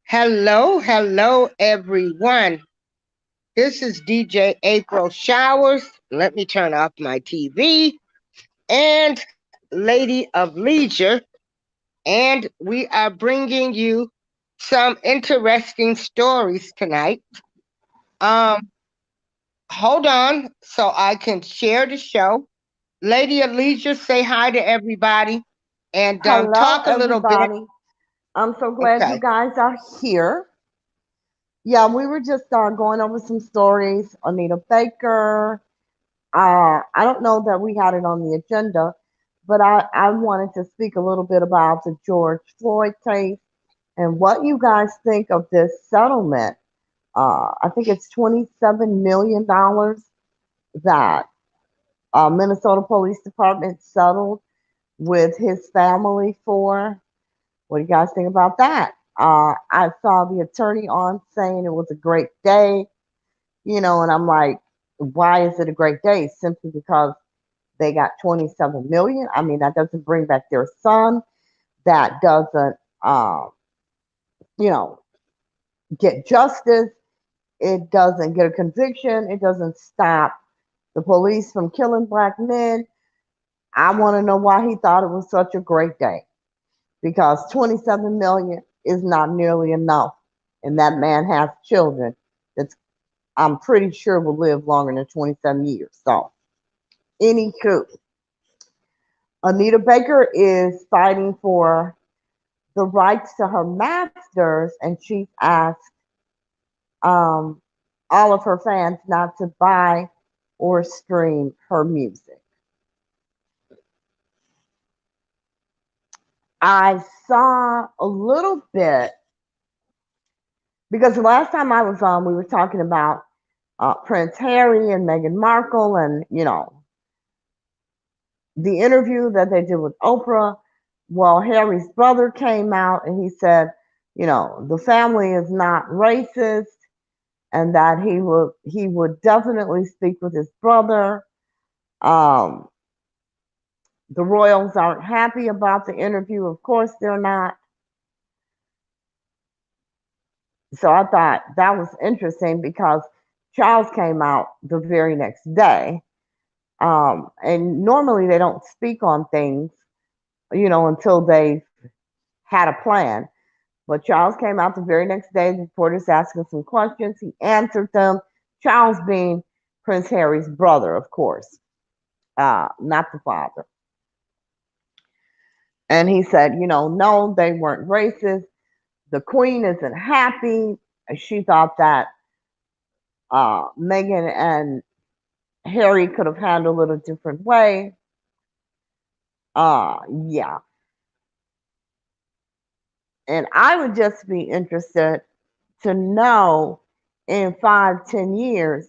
Hello, everyone. This is DJ April Showers. Let me turn off my TV. And Lady of Leisure. And we are bringing you some interesting stories tonight. Um, Hold on so I can share the show. Lady of Leisure, say hi to everybody and Hello, talk a little bit. everybody. I'm so glad you Okay. guys are here. Yeah, we were just going over some stories. Anita Baker. I don't know that we had it on the agenda, but I wanted to speak a little bit about the George Floyd case and what you guys think of this settlement. I think it's $27 million that Minnesota Police Department settled with his family for. What do you guys think about that? I saw the attorney on saying it was a great day, and I'm like, why is it a great day? Simply because they got 27 million. I mean, that doesn't bring back their son. That doesn't, um, you know, get justice. It doesn't get a conviction. It doesn't stop the police from killing black men. I want to know why he thought it was such a great day, because 27 million is not nearly enough. And that man has children that's, I'm pretty sure, will live longer than 27 years. So, anywho, Anita Baker is fighting for the rights to her masters, and she's asked um, all of her fans not to buy or stream her music. I saw a little bit because the last time I was on, we were talking about Prince Harry and Meghan Markle, and the interview that they did with Oprah. Well, Harry's brother came out and he said, the family is not racist, and that he would definitely speak with his brother. Um, the royals aren't happy about the interview. Of course, they're not. So I thought that was interesting because Charles came out the very next day. And normally they don't speak on things, until they've had a plan. But Charles came out the very next day. The reporters asked him some questions. He answered them. Charles being Prince Harry's brother, of course, not the father. And he said, no, they weren't racist. The Queen isn't happy. She thought that Meghan and Harry could have handled it a different way. Yeah. And I would just be interested to know in 5, 10 years,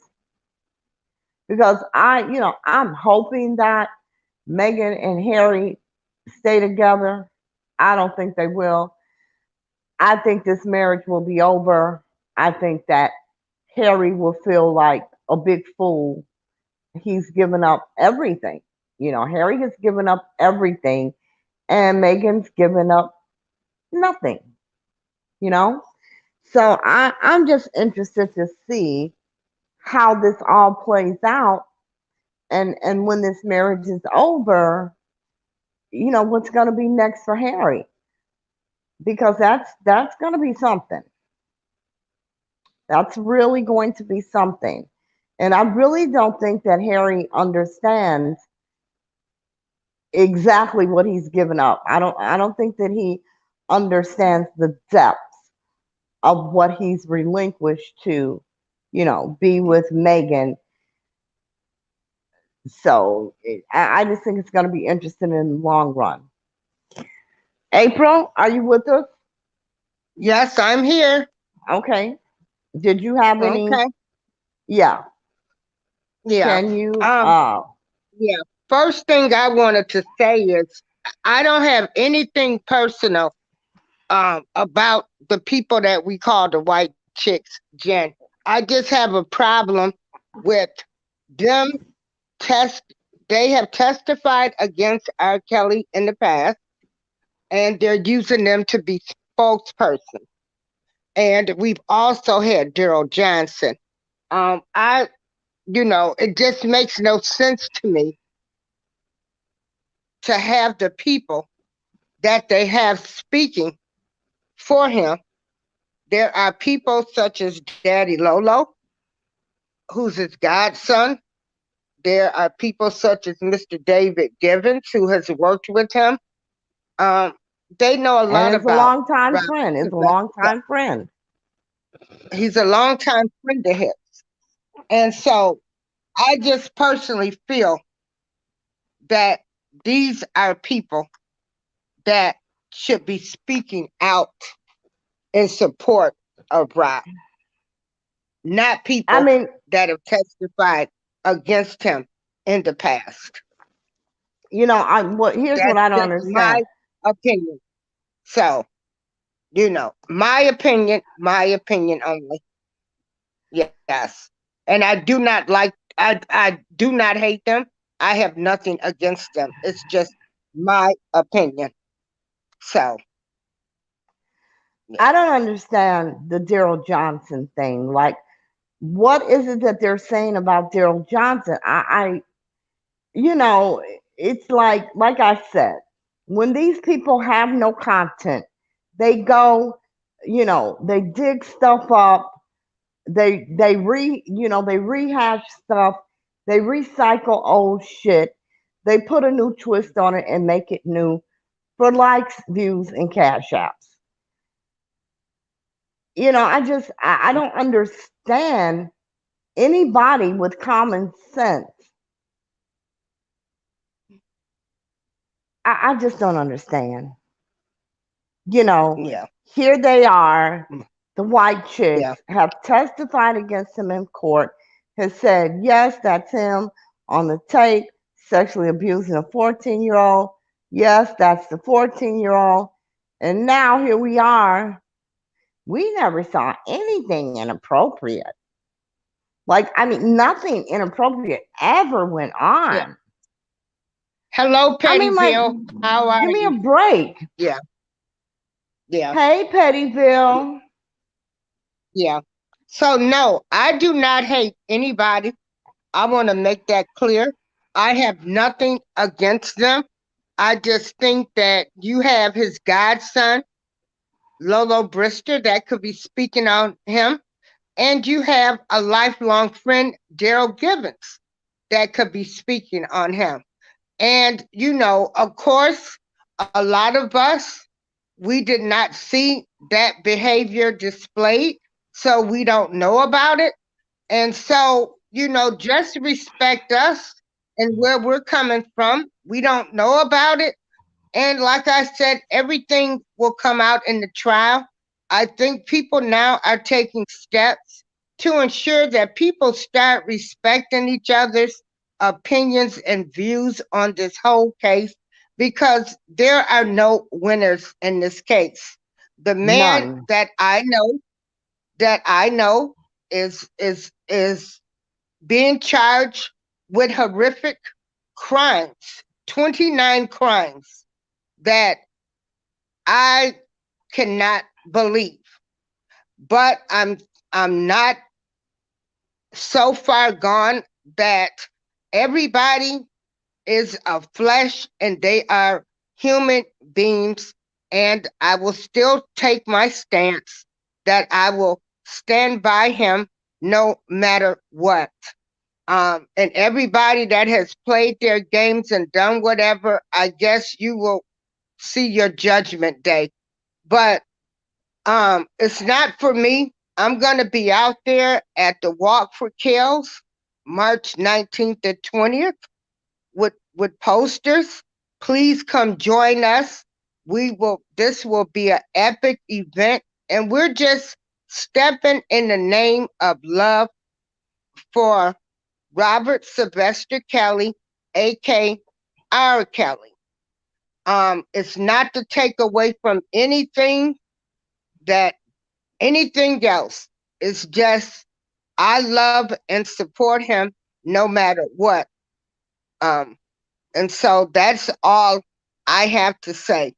because I'm hoping that Meghan and Harry stay together. I don't think they will. I think this marriage will be over. I think that Harry will feel like a big fool. He's given up everything. Harry has given up everything, and Meghan's given up nothing, you know? So I'm just interested to see how this all plays out, and when this marriage is over, what's going to be next for Harry, because that's going to be something. That's really going to be something. And I really don't think that Harry understands exactly what he's given up. I don't think that he understands the depths of what he's relinquished to, be with Megan. So I just think it's going to be interesting in the long run. April, are you with us? Yes, I'm here. Okay. Did you have any? Okay. Yeah. Yeah. Can you? Um, yeah. First thing I wanted to say is I don't have anything personal about the people that we call the white chicks, Jen. I just have a problem with them test they have testified against R. Kelly in the past, and they're using them to be spokesperson. And we've also had Daryl Johnson. I, it just makes no sense to me to have the people that they have speaking for him. There are people such as Daddy Lolo, who's his godson. There are people such as Mr. David Givens, who has worked with him. Um, they know a And lot is a about longtime Robert friend. Is a Sylvester. longtime friend. He's a longtime friend of his. And so I just personally feel that these are people that should be speaking out in support of Rob, not I people mean, that have testified against him in the past. here's what That's I don't just understand. my opinion. So, my opinion only. Yes. And I do not like, I do not hate them. I have nothing against them. It's just my opinion. So, yeah, I don't understand the Daryl Johnson thing. Like, what is it that they're saying about Daryl Johnson? You know, it's like I said, when these people have no content, they go, they dig stuff up, they rehash stuff, they recycle old shit, they put a new twist on it and make it new for likes, views, and cash apps. I don't understand anybody with common sense. I just don't understand. you know, yeah, Here they are, the white yeah, chicks have testified against him in court, has said, yes, that's him on the tape, sexually abusing a 14-year-old. Yes, that's the 14-year-old. And now here we are. We never saw anything inappropriate. Like, I mean, nothing inappropriate ever went yeah. on. Hello, I mean, like, Pettyville. How are give me a you? break. Yeah, yeah, Hey, Pettyville. yeah. So, no, I do not hate anybody. I want to make that clear. I have nothing against them. I just think that you have his godson, Lolo Brister, that could be speaking on him. And you have a lifelong friend, Daryl Givens, that could be speaking on him. And, of course, a lot of us, we did not see that behavior displayed, so we don't know about it. And so, just respect us and where we're coming from. We don't know about it. And like I said, everything will come out in the trial. I think people now are taking steps to ensure that people start respecting each other's opinions and views on this whole case because there are no winners in this case. The man None. that I know is being charged with horrific crimes, 29 crimes that I cannot believe. But I'm not so far gone that everybody is of flesh and they are human beings, and I will still take my stance that I will stand by him no matter what. And everybody that has played their games and done whatever, I guess you will see your judgment day. But it's not for me. I'm gonna be out there at the Walk for Kills, March 19th and 20th, with posters. Please come join us. This will be an epic event, and we're just stepping in the name of love for Robert Sylvester Kelly, aka R. Kelly. It's not to take away from that anything else. It's just I love and support him no matter what. Um, and so that's all I have to say.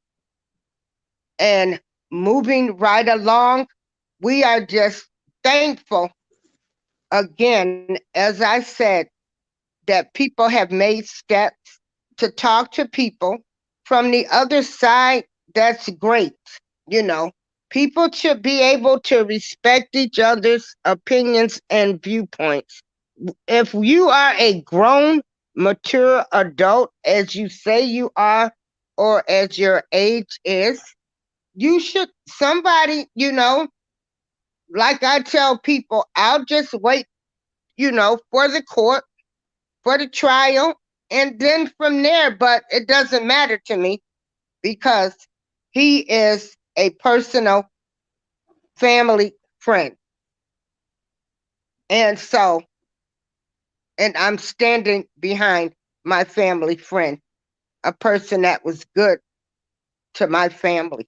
And moving right along. We are just thankful again, as I said, that people have made steps to talk to people from the other side. That's great. You know, people should be able to respect each other's opinions and viewpoints. If you are a grown, mature adult, as you say you are, or as your age is, you should, somebody, like I tell people, I'll just wait, for the court, for the trial, and then from there. But it doesn't matter to me because he is a personal family friend. And so, and I'm standing behind my family friend, a person that was good to my family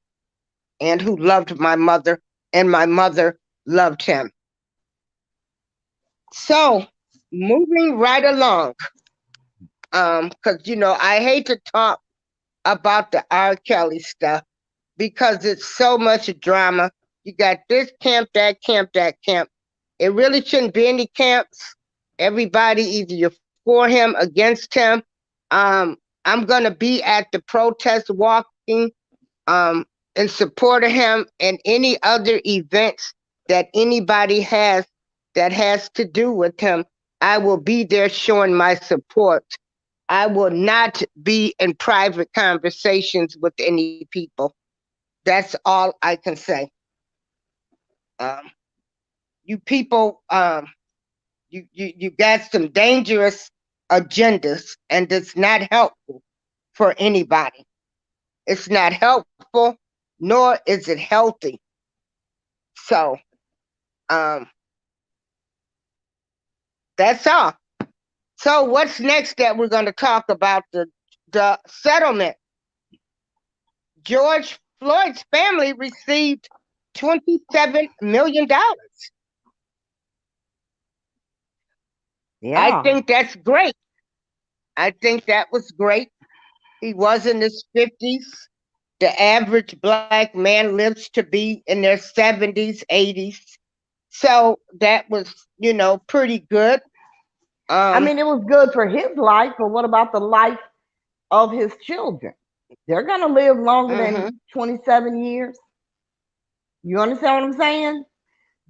and who loved my mother, and my mother loved him. So, moving right along, because I hate to talk about the R. Kelly stuff because it's so much drama. You got this camp, that camp, that camp. It really shouldn't be any camps. Everybody, either you're for him, against him. I'm gonna be at the protest walking in support of him and any other events that anybody has that has to do with him. I will be there showing my support. I will not be in private conversations with any people. That's all I can say. Um, you people, you got some dangerous agendas, and it's not helpful for anybody. It's not helpful, nor is it healthy. So, um, that's all. So, what's next that we're going to talk about? The settlement. George Floyd's family received $27 million. I Yeah. think that's great. I think that was great. He was in his 50s. The average black man lives to be in their 70s, 80s. So that was, pretty good. I Um, mean, it was good for his life, but what about the life of his children? They're going to live longer than mhm, 27 years. You understand what I'm saying?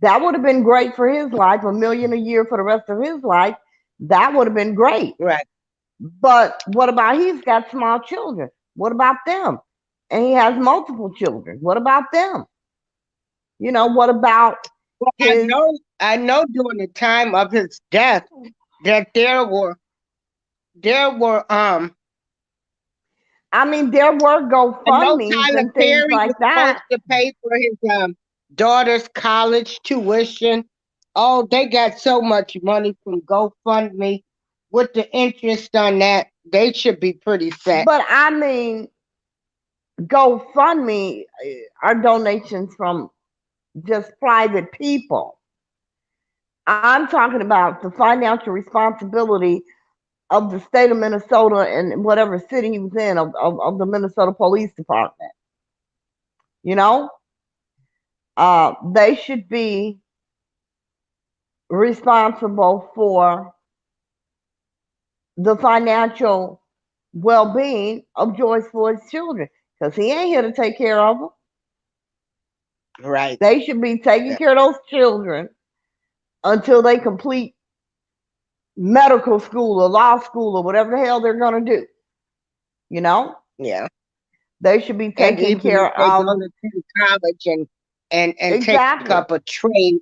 That would have been great for his life, a million a year for the rest of his life. That would have been great. right. But what about he's got small children? What about them? And he has multiple children. What about them? What about Well, his I know during the time of his death that there were I mean, there were I know GoFundMe's Tyler and things Perry like was that. supposed to pay for his daughter's college tuition. Oh, they got so much money from GoFundMe. With the interest on that, they should be pretty set. But I mean, GoFundMe are donations from just private people. I'm talking about the financial responsibility of the state of Minnesota and whatever city he was in of the Minnesota Police Department. You know, they should be responsible for the financial well-being of George Floyd's children because he ain't here to take care of them. Right. They should be taking Yeah. care of those children until they complete medical school or law school or whatever the hell they're going to do. You know, Yeah. they should be And taking even if care they of go to college and take up exactly. a trade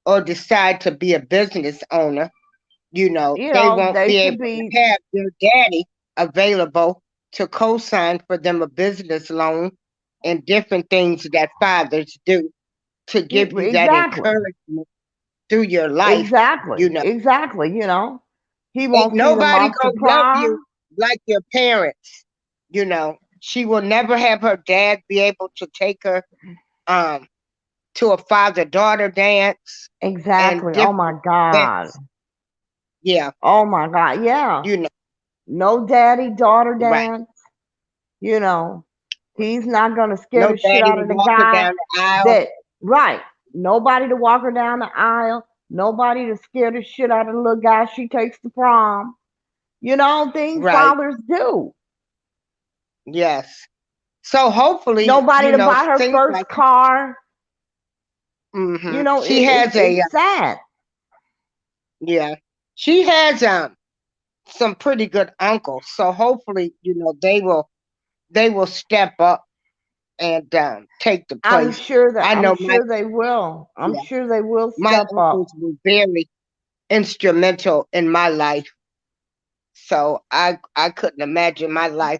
or decide to be a business owner, they won't They be should able be to have their daddy available to co-sign for them a business loan and different things that fathers do to give you that exactly, encouragement through your life. exactly, You know, exactly. He ain't won't see them nobody off to gonna love you prom. like your parents. She will never have her dad be able to take her um to a father-daughter dance and Exactly. Oh my different God. events. Yeah, Oh my God. Yeah. you know, No daddy daughter right. dance. You know. He's not going to scare No the shit daddy out to of the walk her guy down the aisle. that, right. Nobody to walk her down the aisle. Nobody to scare the shit out of the little guy she takes to prom. Things Right. fathers do. Yes. So hopefully, Nobody to buy her things first like car. she has a It's sad. yeah. She has some pretty good uncles. So hopefully, they will step up and take the place. I I'm know sure they will. I'm yeah, sure they will my step up. uncles were very instrumental in my life. So I couldn't imagine my life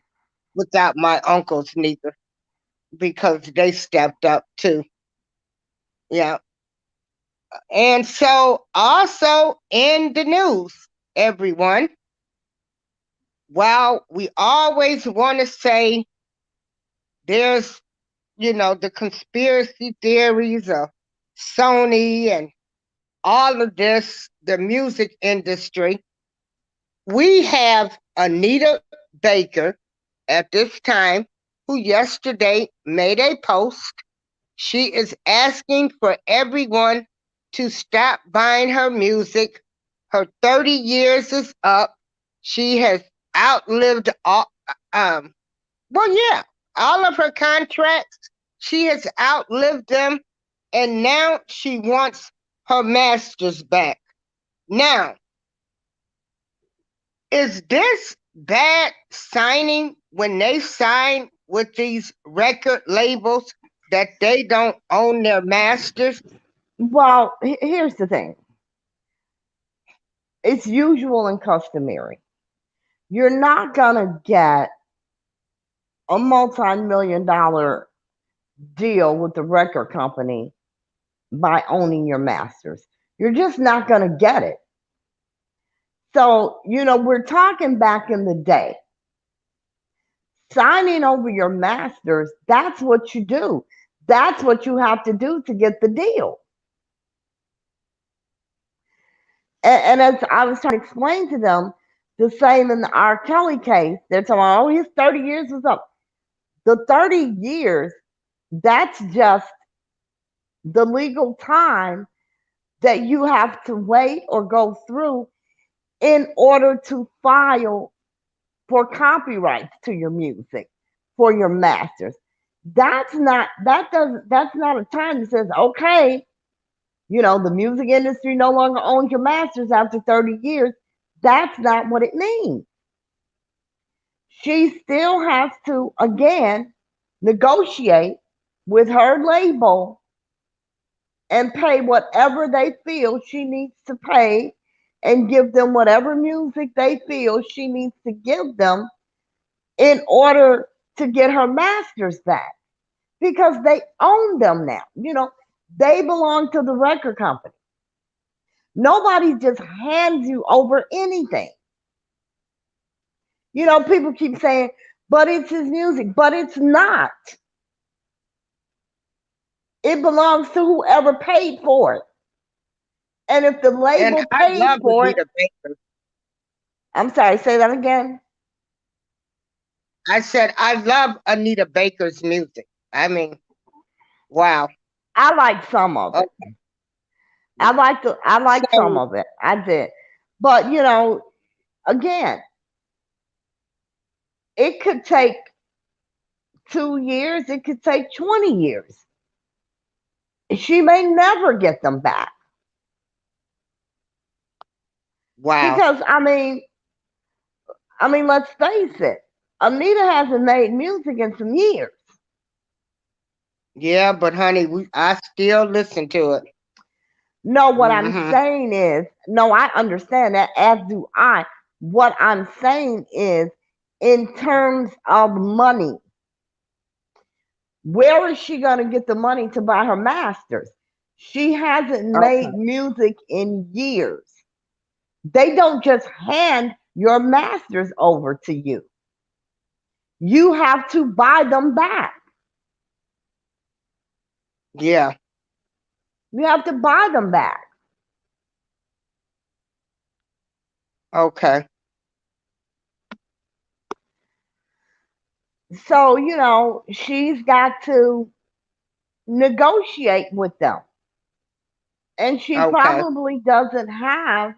without my uncles neither because they stepped up too. Yeah. And so also in the news, everyone, while we always want to say there's, the conspiracy theories of Sony and all of this, the music industry, we have Anita Baker at this time who yesterday made a post. She is asking for everyone to stop buying her music. Her 30 years is up. She has outlived yeah, all of her contracts. She has outlived them, and now she wants her masters back. Now, is this bad signing when they sign with these record labels that they don't own their masters? Well, here's the thing. It's usual and customary. You're not gonna get a multi-million-dollar deal with the record company by owning your masters. You're just not gonna get it. So, we're talking back in the day. Signing over your masters, that's what you do. That's what you have to do to get the deal. And as I was trying to explain to them, the same in the R. Kelly case, they're talking about, oh, his 30 years was up. The 30 years, that's just the legal time that you have to wait or go through in order to file for copyrights to your music, for your masters. That's not a time that says, okay, the music industry no longer owns your masters after 30 years. That's not what it means. She still has to, again, negotiate with her label and pay whatever they feel she needs to pay and give them whatever music they feel she needs to give them in order to get her masters back because they own them now. They belong to the record company. Nobody just hands you over anything. People keep saying, but it's his music, but it's not. It belongs to whoever paid for it. And if the And label I paid love for it, Anita Baker. I'm sorry, say that again. I said I love Anita Baker's music. I mean, wow. I like some of it. Okay. I like some So of it. I did. But again, it could take 2 years, it could take 20 years. She may never get them back. wow. Because let's face it, Anita hasn't made music in some years. Yeah, but honey, I still listen to it. No, what I'm Hmm. saying is, no, I understand that, as do I. What I'm saying is, in terms of money, where is she going to get the money to buy her masters? She hasn't Okay. made music in years. They don't just hand your masters over to you. You have to buy them back. Yeah. You have to buy them back. Okay. So, she's got to negotiate with them. And she Okay. probably doesn't have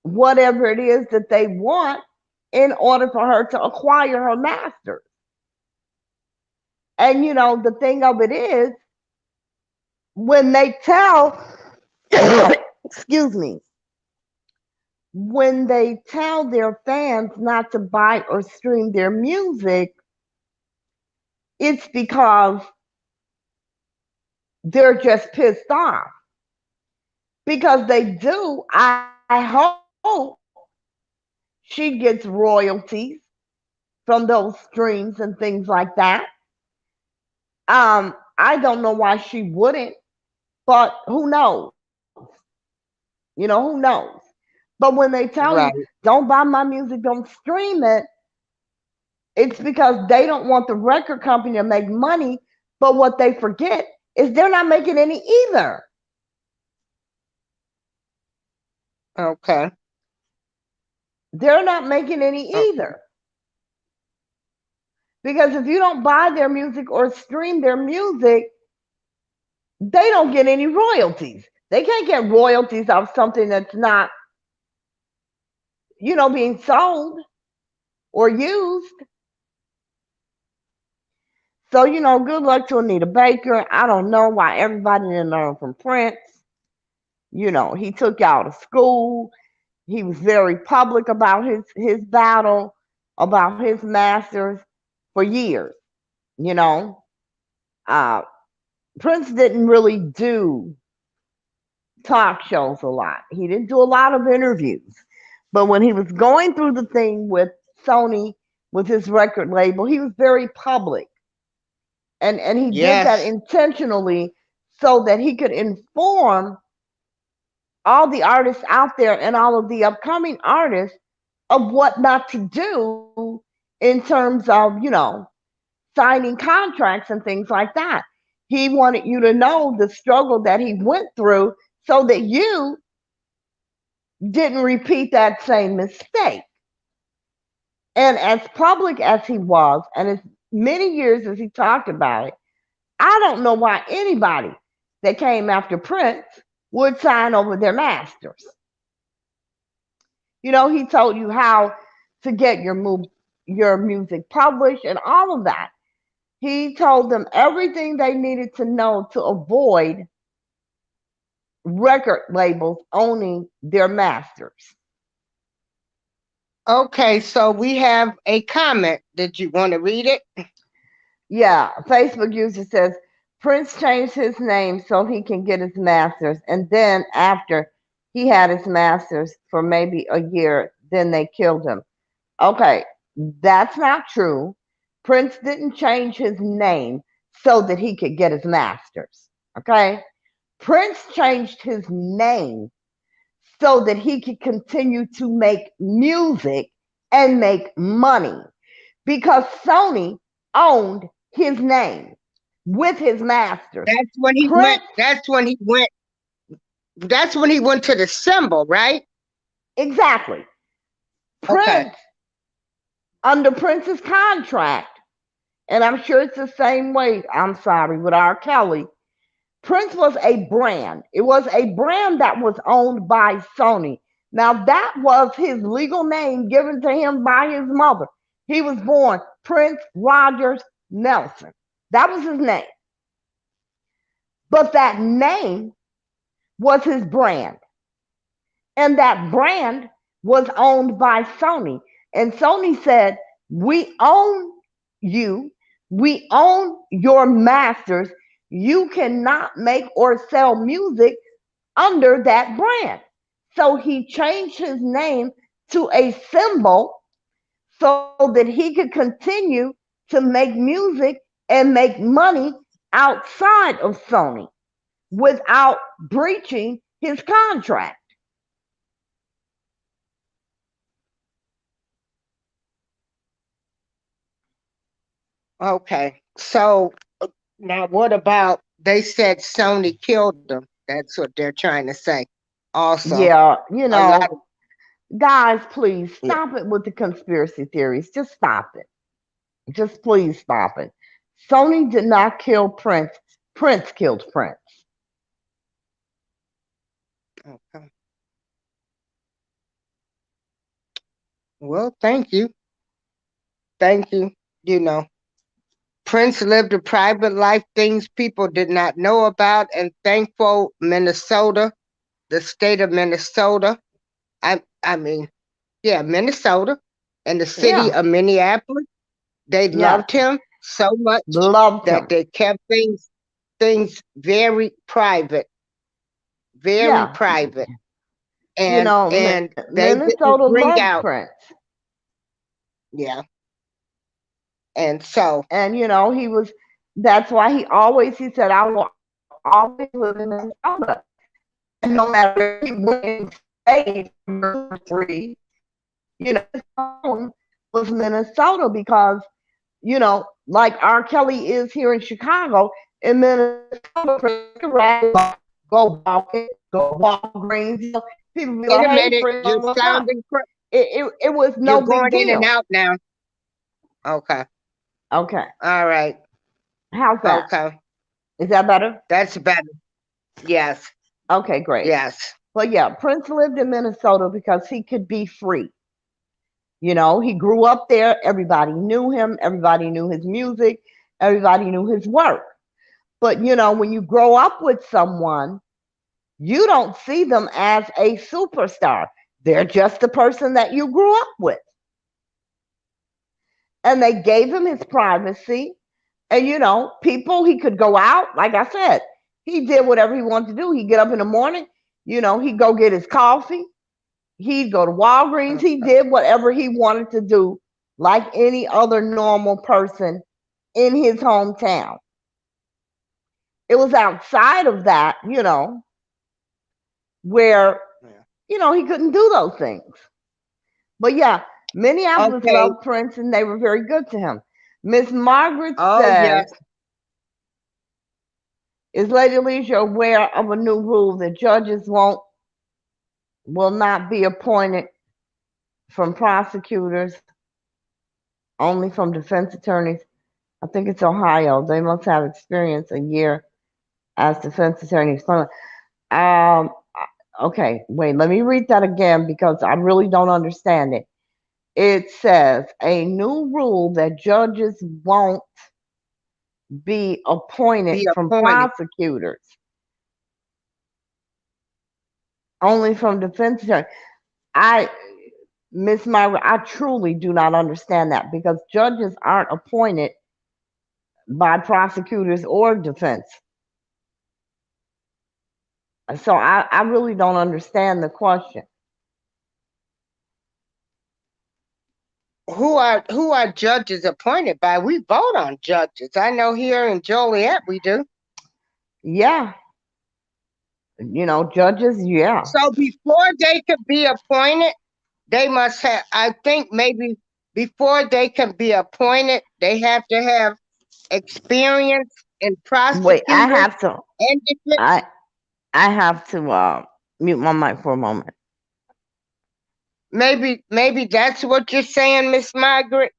whatever it is that they want in order for her to acquire her master's. And, the thing of it is, when they tell, excuse me, when they tell their fans not to buy or stream their music, it's because they're just pissed off. Because they do, I hope she gets royalties from those streams and things like that. I don't know why she wouldn't, but who knows? Who knows? But when they tell you, Right. don't buy my music, don't stream it, it's because they don't want the record company to make money. But what they forget is they're not making any either. Okay. They're not making any Okay. either. Because if you don't buy their music or stream their music, they don't get any royalties. They can't get royalties off something that's not, being sold or used. So, good luck to Anita Baker. I don't know why everybody didn't learn from Prince. He took you out of school. He was very public about his battle, about his masters for years. You know, uh, Prince didn't really do talk shows a lot. He didn't do a lot of interviews. But when he was going through the thing with Sony, with his record label, he was very public. And he did that Yes. intentionally so that he could inform all the artists out there and all of the upcoming artists of what not to do in terms of, signing contracts and things like that. He wanted you to know the struggle that he went through so that you didn't repeat that same mistake. And as public as he was, and as many years as he talked about it, I don't know why anybody that came after Prince would sign over their masters. He told you how to get your music published and all of that. He told them everything they needed to know to avoid record labels owning their masters. Okay, so we have a comment. Did you want to read it? Yeah, Facebook user says Prince changed his name so he can get his masters, and then after he had his masters for maybe a year, then they killed him. Okay, that's not true. Prince didn't change his name so that he could get his masters. Okay, Prince changed his name so that he could continue to make music and make money because Sony owned his name with his masters. That's when he went. Prince, That's when he went. That's when he went to the symbol, right? exactly. Okay. Prince, under Prince's contract, and I'm sure it's the same way, I'm sorry, with R. Kelly, Prince was a brand. It was a brand that was owned by Sony. Now, that was his legal name given to him by his mother. He was born Prince Rogers Nelson. That was his name. But that name was his brand. And that brand was owned by Sony. And Sony said, we own you, we own your masters. You cannot make or sell music under that brand. So he changed his name to a symbol so that he could continue to make music and make money outside of Sony without breaching his contract. Okay. So now, what about they said Sony killed him? That's what they're trying to say. Also, Yeah, a lot of guys, please yeah. stop it with the conspiracy theories. Just stop it. Just please stop it. Sony did not kill Prince. Prince killed Prince. Okay. Well, thank you. Thank you. You know, Prince lived a private life, things people did not know about, and thankful Minnesota, the state of Minnesota. I mean, yeah, Minnesota and the city Yeah, of Minneapolis. They yes, loved him so much loved that him. they kept things very private, very Yeah, private, you know, and they didn't Minnesota bring loved out. Prince, Yeah, and so and you know he was. That's why he said I will always live in Minnesota, and no matter where he went and stayed for 2 or 3, his home was Minnesota because like R. Kelly is here in Chicago, in Minnesota, Prince could go walking, go Walgreens. People be wait like, a "Hey, minute, Prince, you're what's up?" sounding, It was you're no big going in and deal. out now. Okay, Okay, all right, how's that? okay, Is that better? that's better. Yes, Okay, great. yes. But yeah, Prince lived in Minnesota because he could be free. He grew up there. Everybody knew him. Everybody knew his music. Everybody knew his work. But when you grow up with someone, you don't see them as a superstar. They're just the person that you grew up with. And they gave him his privacy. And people, he could go out. Like I said, he did whatever he wanted to do. He'd get up in the morning, he'd go get his coffee. He'd go to Walgreens. He Okay. did whatever he wanted to do, like any other normal person in his hometown. It was outside of that, where, Yeah. he couldn't do those things. But yeah, Minneapolis Okay. loved Prince and they were very good to him. Miss Margaret Oh says, yes. is Lady Alicia aware of a new rule that judges will not be appointed from prosecutors, only from defense attorneys? I think it's Ohio. They must have experience a year as defense attorneys. Um, okay, wait, let me read that again because I really don't understand it. It says a new rule that judges won't be appointed Be from appointed. prosecutors, only from defense attorneys. I, Miss Myra, I truly do not understand that because judges aren't appointed by prosecutors or defense. So I really don't understand the question. Who are judges appointed by? We vote on judges. I know here in Joliet we do. Yeah, judges, yeah. So before they could be appointed, they must have. I think maybe before they can be appointed, they have to have experience in Wait, prosecutor and defense. I I have to mute my mic for a moment. Maybe that's what you're saying, Miss Margaret.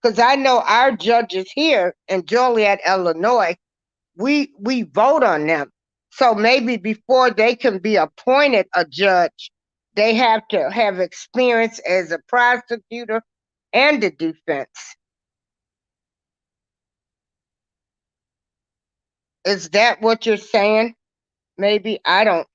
Because I know our judges here in Joliet, Illinois, we vote on them. So maybe before they can be appointed a judge, they have to have experience as a prosecutor and the defense. Is that what you're saying? Maybe I don't.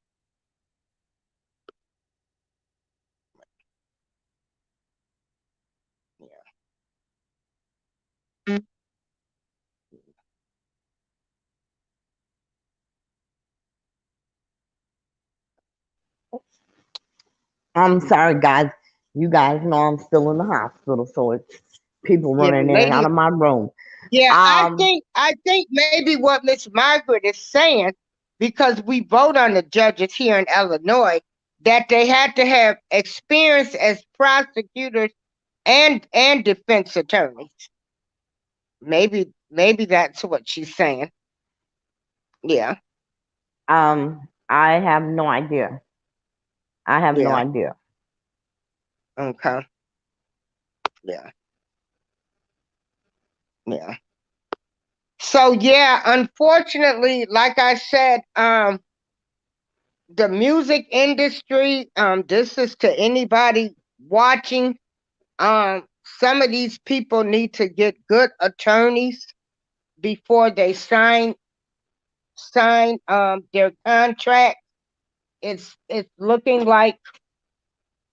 I'm sorry, guys. You guys know I'm still in the hospital, so it's people Yeah, running in and out lady. of my room. Yeah, I Um, think I think maybe what Miss Margaret is saying, because we vote on the judges here in Illinois, that they had to have experience as prosecutors and defense attorneys. Maybe that's what she's saying. Yeah, I have no idea. I have no yeah, idea. okay, yeah. Yeah. So yeah, unfortunately, like I said, the music industry, this is to anybody watching. Some of these people need to get good attorneys before they sign their contract. It's looking like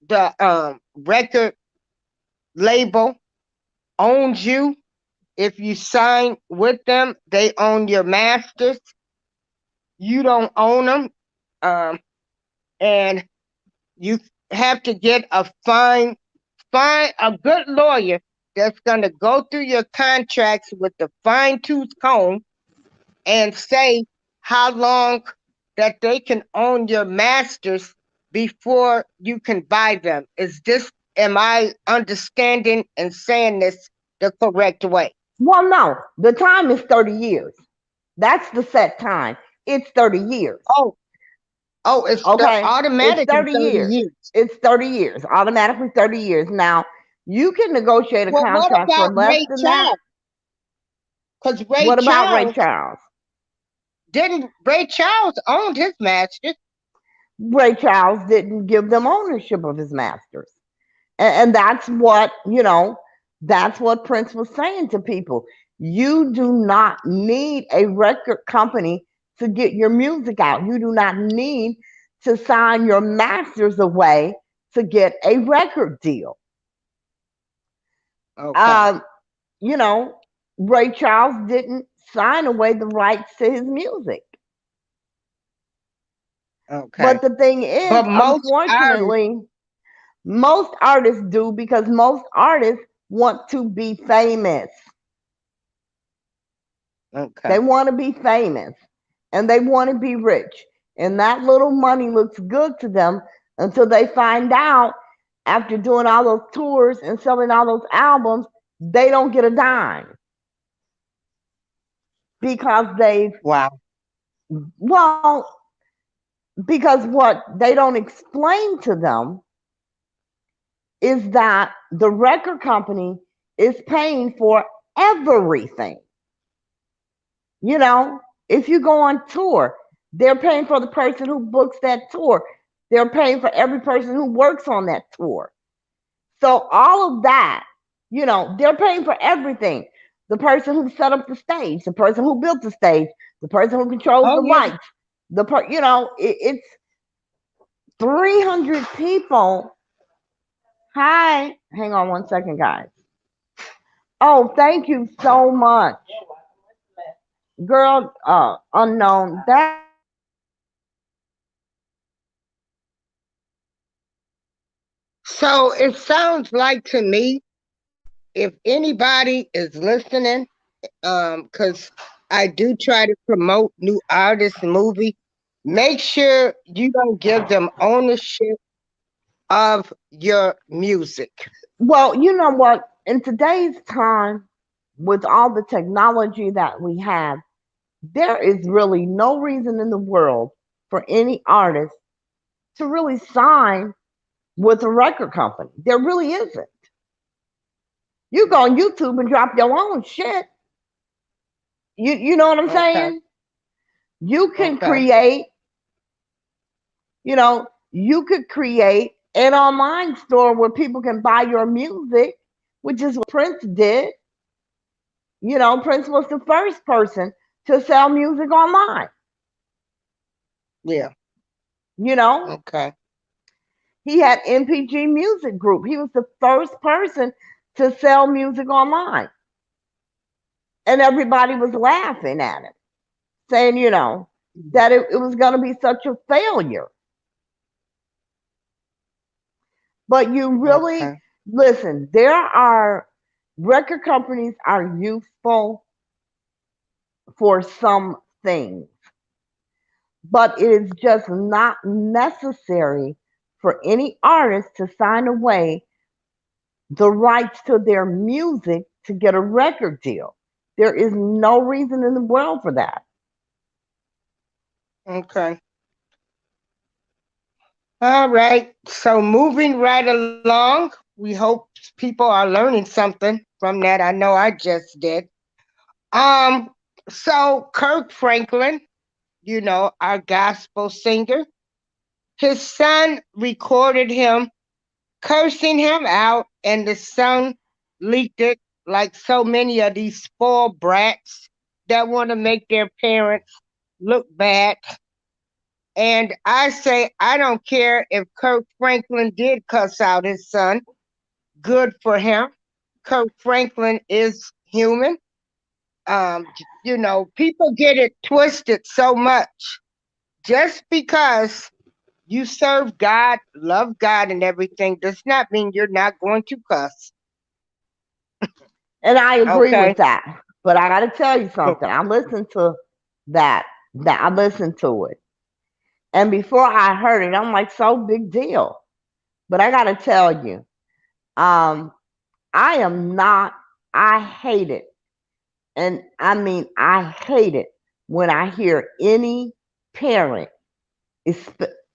the record label owns you. If you sign with them, they own your masters. You don't own them, and you have to get find a good lawyer that's going to go through your contracts with the fine tooth comb and say how long that they can own your masters before you can buy them. Am I understanding and saying this the correct way? Well, no, the time is 30 years. That's the set time. It's 30 years. Oh, oh, it's Okay? It's automatically 30 30 years. years. It's 30 years. Automatically 30 years. Now, you can negotiate a Well, what contract for about less Ray than that. Charles? Because Ray What about Ray Charles Charles? didn't Ray Charles owned his masters. Ray Charles didn't give them ownership of his masters. And that's what, that's what Prince was saying to people. You do not need a record company to get your music out. You do not need to sign your masters away to get a record deal. Okay, Um, you know, Ray Charles didn't sign away the rights to his music. okay. But the thing is, But most artists, unfortunately, most artists do because most artists want to be famous. They okay. want to be famous and they want to be rich. And that little money looks good to them until they find out after doing all those tours and selling all those albums, they don't get a dime because Wow. well, because what they don't explain to them is that the record company is paying for everything. You know, if you go on tour, they're paying for the person who books that tour. They're paying for every person who works on that tour. So all of that, they're paying for everything. The person who set up the stage, the person who built the stage, the person who controls Oh the yeah. lights, it's 300 people. Hi, hang on one second, guys. Oh, thank you so much, girl. Unknown. That is So it sounds like to me, if anybody is listening, because I do try to promote new artists movie, make sure you don't give them ownership of your music. well, you know what? In today's time, with all the technology that we have, there is really no reason in the world for any artist to really sign with a record company. There really isn't. You go on YouTube and drop your own shit. You know what I'm Okay, saying? You can okay. create, you could create an online store where people can buy your music, which is what Prince did. Prince was the first person to sell music online. Yeah, You know, okay. he had MPG Music Group. He was the first person to sell music online. And everybody was laughing at him, saying, that it was going to be such a failure. But you really, Okay, listen, there are record companies are useful for some things, but it is just not necessary for any artist to sign away the rights to their music to get a record deal. There is no reason in the world for that. okay. All right. So moving right along, we hope people are learning something from that. I know I just did. Um, so Kirk Franklin, our gospel singer, his son recorded him cursing him out, and the son leaked it like so many of these spoiled brats that want to make their parents look bad. And I say, I don't care if Kirk Franklin did cuss out his son. Good for him. Kirk Franklin is human. People get it twisted so much. Just because you serve God, love God, and everything does not mean you're not going to cuss. And I agree Okay. with that. But I got to tell you something. I listened to that. That I listened to it, and before I heard it, I'm like, so big deal. But I got to tell you, um, I am not. I hate it, and I mean, I hate it when I hear any parent,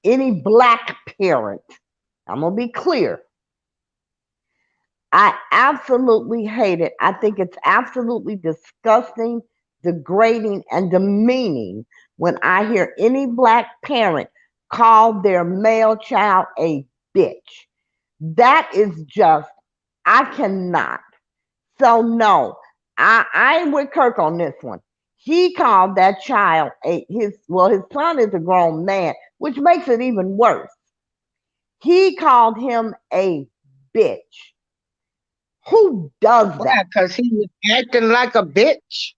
any black parent. I'm gonna be clear. I absolutely hate it. I think it's absolutely disgusting, degrading, and demeaning when I hear any black parent call their male child a bitch. That is just, I cannot. So, no, I ain't with Kirk on this one. He called that child his son is a grown man, which makes it even worse. He called him a bitch. Who does Why? that? Because he was acting like a bitch.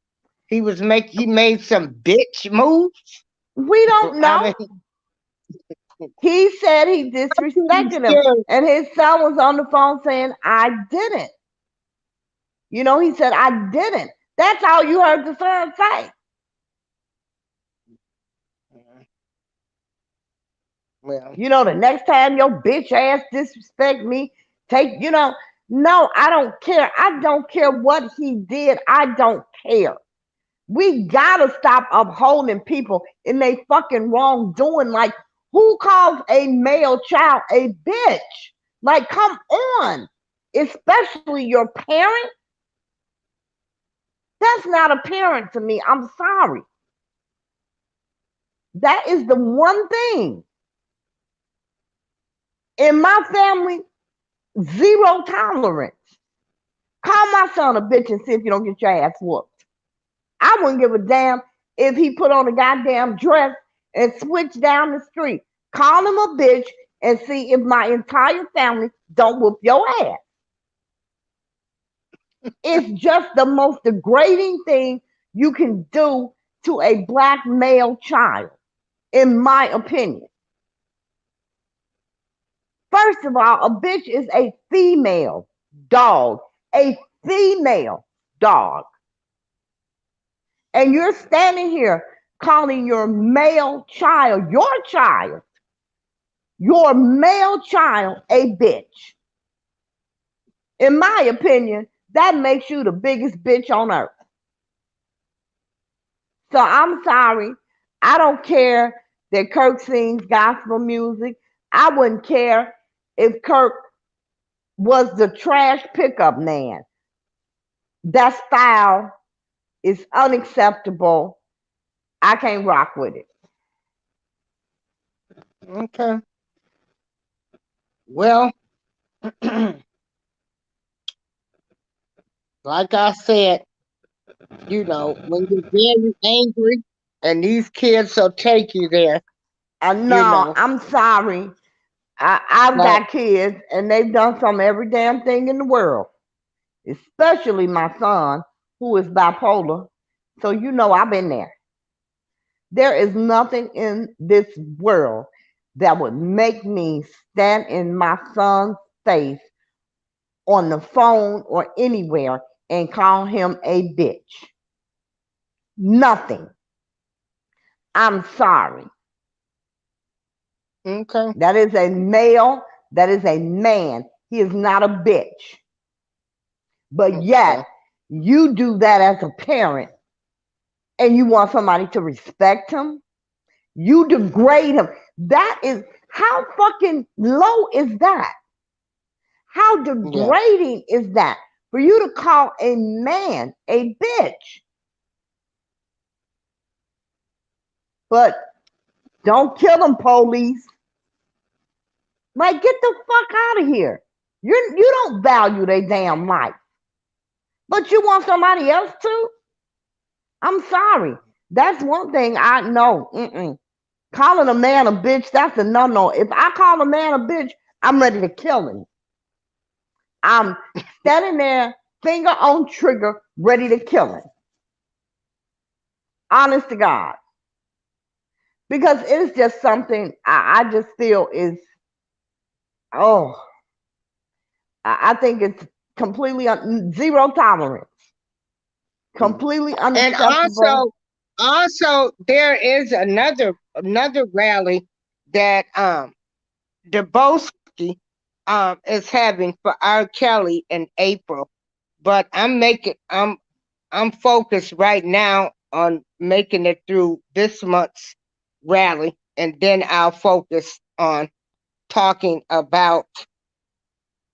He made some bitch moves. We don't I know. mean, He said he I'm disrespected him, sure. and his son was on the phone saying, I didn't. He said, I didn't. That's all you heard the son say. Well, The next time your bitch ass disrespect me, no, I don't care. I don't care what he did. I don't care. We gotta stop upholding people in they fucking wrongdoing. Like, who calls a male child a bitch? Like, come on. Especially your parent. That's not a parent to me. I'm sorry. That is the one thing in my family, zero tolerance. Call my son a bitch and see if you don't get your ass whooped. I wouldn't give a damn if he put on a goddamn dress and switched down the street. Call him a bitch and see if my entire family don't whoop your ass. It's just the most degrading thing you can do to a black male child, in my opinion. First of all, a bitch is a female dog, a female dog. And you're standing here calling your your male child a bitch. In my opinion, that makes you the biggest bitch on earth. So I'm sorry. I don't care that Kirk sings gospel music. I wouldn't care if Kirk was the trash pickup man. That style is unacceptable. I can't rock with it. okay. Well, like I said, when you're very angry, and these kids will take you there, you No, know. I'm sorry. I've But got kids and they've done some every damn thing in the world, especially my son who is bipolar. So I've been there. There is nothing in this world that would make me stand in my son's face on the phone or anywhere and call him a bitch. Nothing. I'm sorry. okay, That is a male. That is a man. He is not a bitch. But yet, okay, you do that as a parent and you want somebody to respect him. You degrade him. That is, how fucking low is that? How yeah, degrading is that for you to call a man a bitch? But don't kill them, police. Like, get the fuck out of here. You don't value their damn life. But you want somebody else to? I'm sorry. That's one thing I know. Calling a man a bitch, that's a no-no. If I call a man a bitch, I'm ready to kill him. I'm standing there, finger on trigger, ready to kill him. Honest to God. Because it's just something I just feel is, oh, I think it's completely zero tolerance, completely And unacceptable. also there is another rally that Debosky is having for R. Kelly in April. But I'm focused right now on making it through this month's rally, and then I'll focus on talking about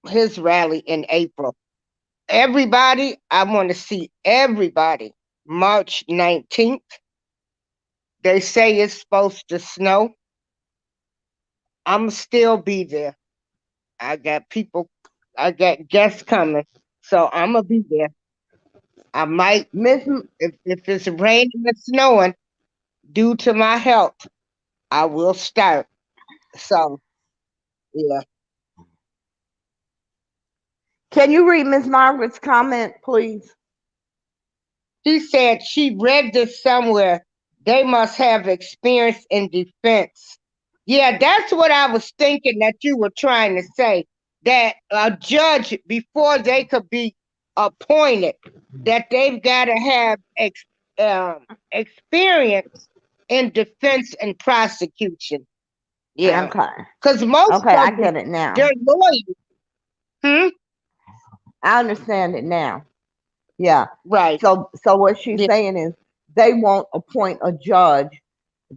his rally in April. Everybody, I want to see everybody March 19th. They say it's supposed to snow. I'm still be there. I got people, I got guests coming, so I'm gonna be there. I might, Miss, if it's raining and snowing due to my health, I will start. So yeah, can you read Miss Margaret's comment, please? she said she read this somewhere. They must have experience in defense. Yeah, that's what I was thinking that you were trying to say. That a judge, before they could be appointed, that they've got to have experience in defense and prosecution. Yeah, Okay. because most Okay, I of them, get it now. they're lawyers. Hmm? I understand it now. Yeah. Right. So what she's Yeah. saying is they won't appoint a judge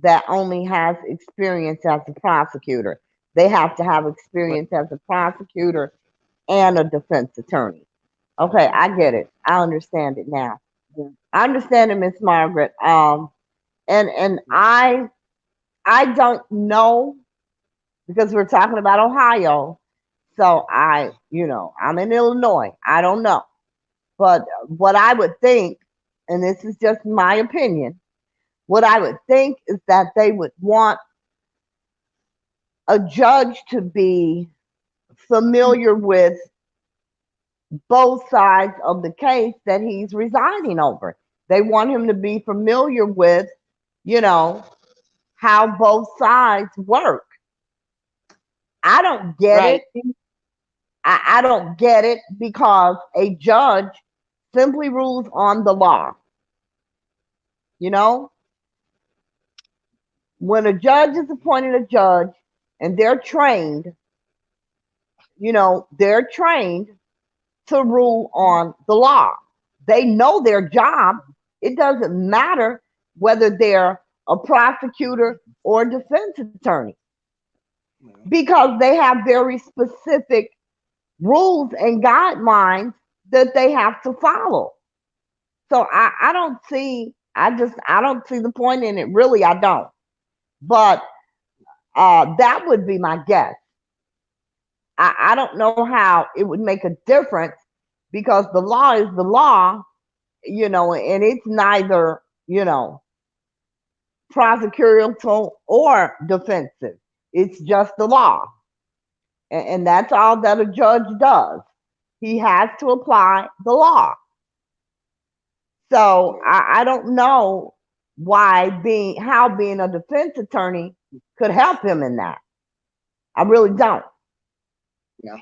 that only has experience as a prosecutor. They have to have experience as a prosecutor and a defense attorney. Okay, I get it. I understand it now. I understand it, Miss Margaret. And I don't know because we're talking about Ohio. So I'm in Illinois. I don't know. But what I would think, and this is just my opinion, what I would think is that they would want a judge to be familiar with both sides of the case that he's residing over. They want him to be familiar with, you know, how both sides work. I don't get Right. it. I don't get it because a judge simply rules on the law. You know, when a judge is appointed a judge and they're trained to rule on the law. They know their job. It doesn't matter whether they're a prosecutor or a defense attorney because they have very specific rules and guidelines that they have to follow. So I don't see, I don't see the point in it. Really, I don't. But that would be my guess. I don't know how it would make a difference because the law is the law, and it's neither, prosecutorial or defensive. It's just the law. And that's all that a judge does. He has to apply the law. So I don't know how being a defense attorney could help him in that. I really don't. Yeah.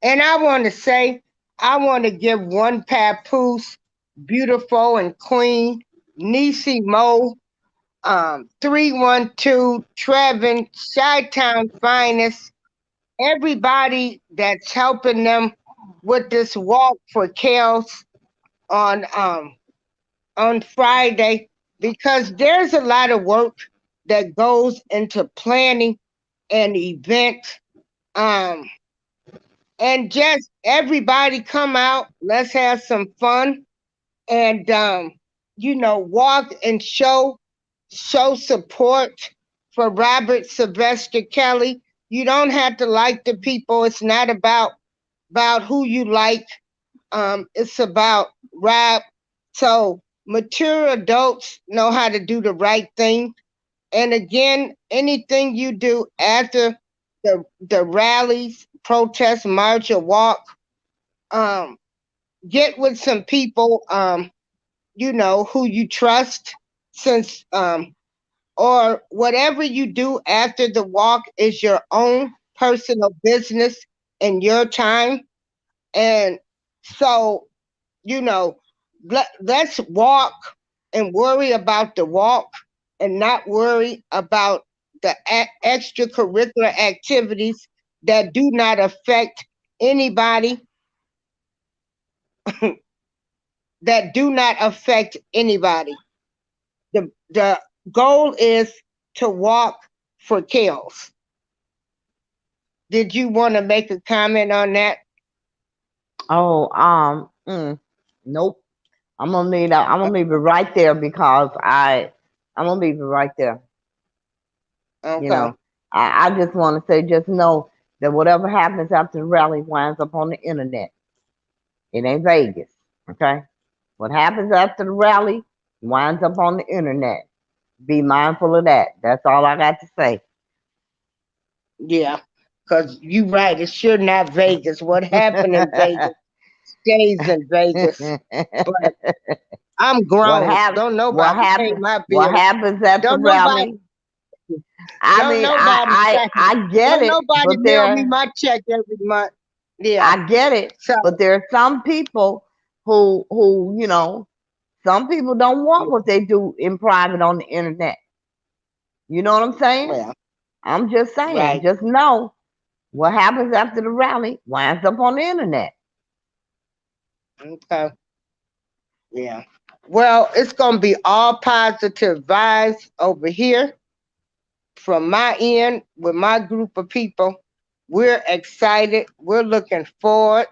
And I want to say, I want to give one papoose, beautiful and queen, Nisi Mo, 312, Trevin, Chi-Town Finest, everybody that's helping them with this walk for Kellz on Friday, because there's a lot of work that goes into planning an event. Um, and just everybody come out, let's have some fun and walk and show show support for Robert Sylvester Kelly. You don't have to like the people. It's not about who you like. It's about Rob. So mature adults know how to do the right thing. And again, anything you do after the rallies, protest, march, or walk, um, get with some people, who you trust, since or whatever you do after the walk is your own personal business and your time. And so, you know, let's walk and worry about the walk and not worry about the extracurricular activities that do not affect anybody, that do not affect anybody. The goal is to walk for Kellz. Did you want to make a comment on that? Oh, nope. I'm gonna leave it right there because I'm gonna leave it right there. You Okay. know, I just want to say, just know that whatever happens after the rally winds up on the internet. It ain't Vegas, okay? What happens after the rally winds up on the internet. Be mindful of that. That's all I got to say. Yeah. Because you right, it sure not Vegas. What happened in Vegas stays in Vegas. But I'm what grown. hap- Don't what nobody pay happens my what bills. happens at the Don't nobody rally? I don't mean, nobody sign I get don't it, nobody but mail me my check every month. Yeah. I get it, So but there are some people who some people don't want what they do in private on the internet. You know what I'm saying? well, I'm just saying, right. just know what happens after the rally winds up on the internet. Okay. Yeah. Well, it's gonna be all positive vibes over here from my end with my group of people. We're excited. We're looking forward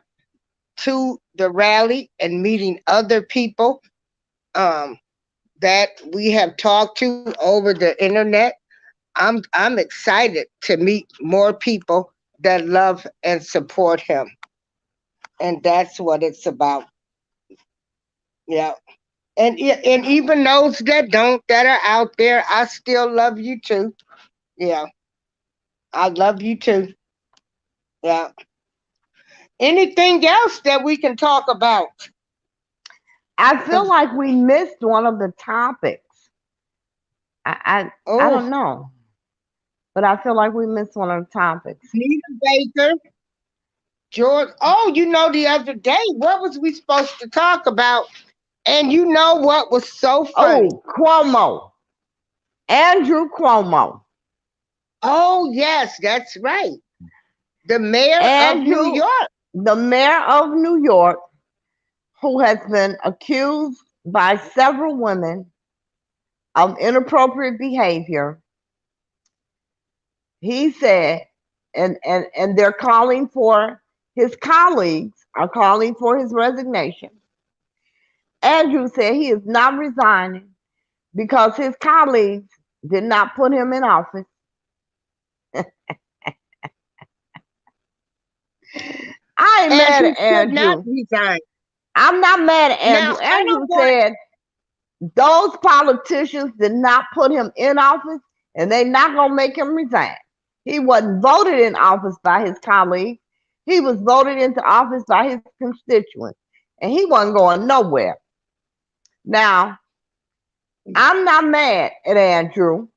to the rally and meeting other people um, that we have talked to over the internet. I'm excited to meet more people that love and support him, and that's what it's about. Yeah. And even those that don't, that are out there, I still love you too. Yeah, I love you too. Yeah. Anything else that we can talk about? I feel Cause like we missed one of the topics. I oh, don't know, but I feel like we missed one of the topics. Anita Baker, George. Oh, the other day, what was we supposed to talk about? And you know what was so funny? Oh, Cuomo, Andrew Cuomo, Oh, yes, that's right. The mayor of New Andrew, York. the mayor of New York, who has been accused by several women of inappropriate behavior. He said, and they're calling for his colleagues are calling for his resignation. Andrew said he is not resigning because his colleagues did not put him in office. I ain't And mad he at should not Andrew. resign. I'm not mad at Now, Andrew. I don't Andrew want, said those politicians did not put him in office and they not gonna make him resign. He wasn't voted in office by his colleagues. He was voted into office by his constituents. And he wasn't going nowhere. Now, I'm not mad at Andrew,